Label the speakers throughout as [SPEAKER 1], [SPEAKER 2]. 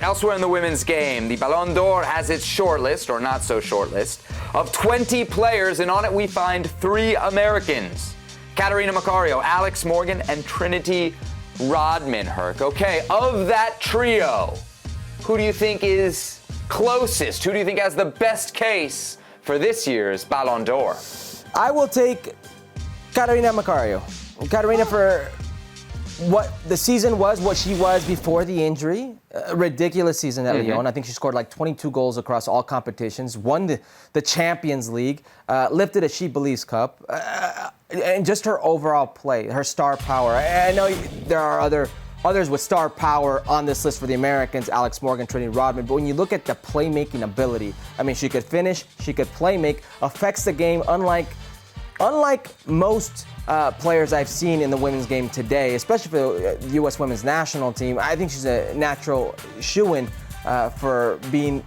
[SPEAKER 1] Elsewhere in the women's game, the Ballon d'Or has its shortlist, or not so shortlist, of 20 players, and on it we find 3 Americans. Catarina Macario, Alex Morgan, and Trinity Rodman, Herc. Okay, of that trio, who do you think is closest? Who do you think has the best case for this year's Ballon d'Or?
[SPEAKER 2] I will take Catarina Macario. Catarina for what the season was, what she was before the injury. A ridiculous season at Lyon. I think she scored like 22 goals across all competitions, won the Champions League, lifted a She Believes Cup, and just her overall play, her star power. I know there are others with star power on this list for the Americans, Alex Morgan, Trinity Rodman, but when you look at the playmaking ability, I mean, she could finish, she could play make, affects the game unlike most players I've seen in the women's game today, especially for the U.S. women's national team. I think she's a natural shoo-in for being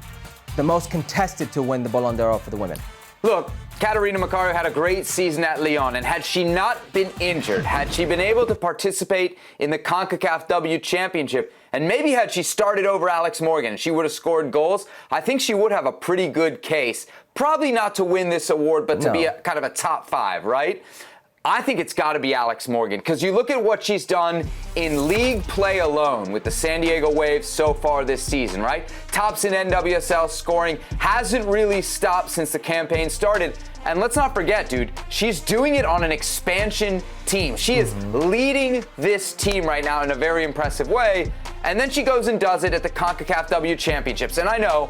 [SPEAKER 2] the most contested to win the Ballon d'Or for the women.
[SPEAKER 1] Look, Catarina Macario had a great season at Lyon, and had she not been injured, had she been able to participate in the CONCACAF W Championship, and maybe had she started over Alex Morgan, she would have scored goals, I think she would have a pretty good case. Probably not to win this award, but to be kind of a top 5, right? I think it's got to be Alex Morgan, because you look at what she's done in league play alone with the San Diego Waves so far this season, right? Tops in NWSL scoring, hasn't really stopped since the campaign started. And let's not forget, dude, she's doing it on an expansion team. She is leading this team right now in a very impressive way. And then she goes and does it at the CONCACAF W Championships. And I know,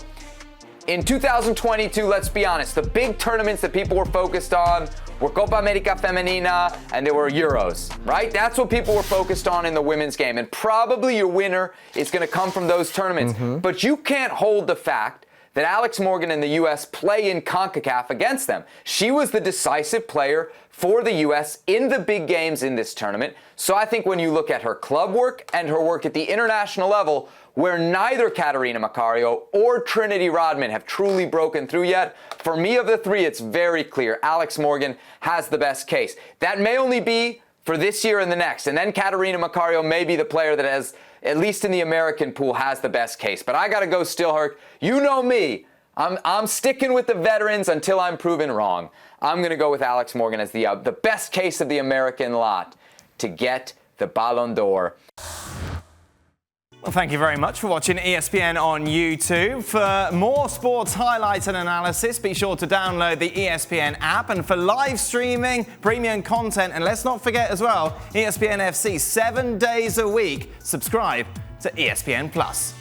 [SPEAKER 1] in 2022, let's be honest, the big tournaments that people were focused on were Copa America Femenina and there were Euros, right? That's what people were focused on in the women's game. And probably your winner is going to come from those tournaments. But you can't hold the fact that Alex Morgan and the U.S. play in CONCACAF against them. She was the decisive player for the U.S. in the big games in this tournament. So I think when you look at her club work and her work at the international level, where neither Catarina Macario or Trinity Rodman have truly broken through yet, for me of the 3, it's very clear Alex Morgan has the best case. That may only be for this year and the next, and then Catarina Macario may be the player that has, at least in the American pool, has the best case. But I got to go still, Herc. You know me. I'm sticking with the veterans until I'm proven wrong. I'm going to go with Alex Morgan as the best case of the American lot to get the Ballon d'Or.
[SPEAKER 3] Well, thank you very much for watching ESPN on YouTube. For more sports highlights and analysis, be sure to download the ESPN app. And for live streaming, premium content, and let's not forget as well, ESPN FC 7 days a week. Subscribe to ESPN+.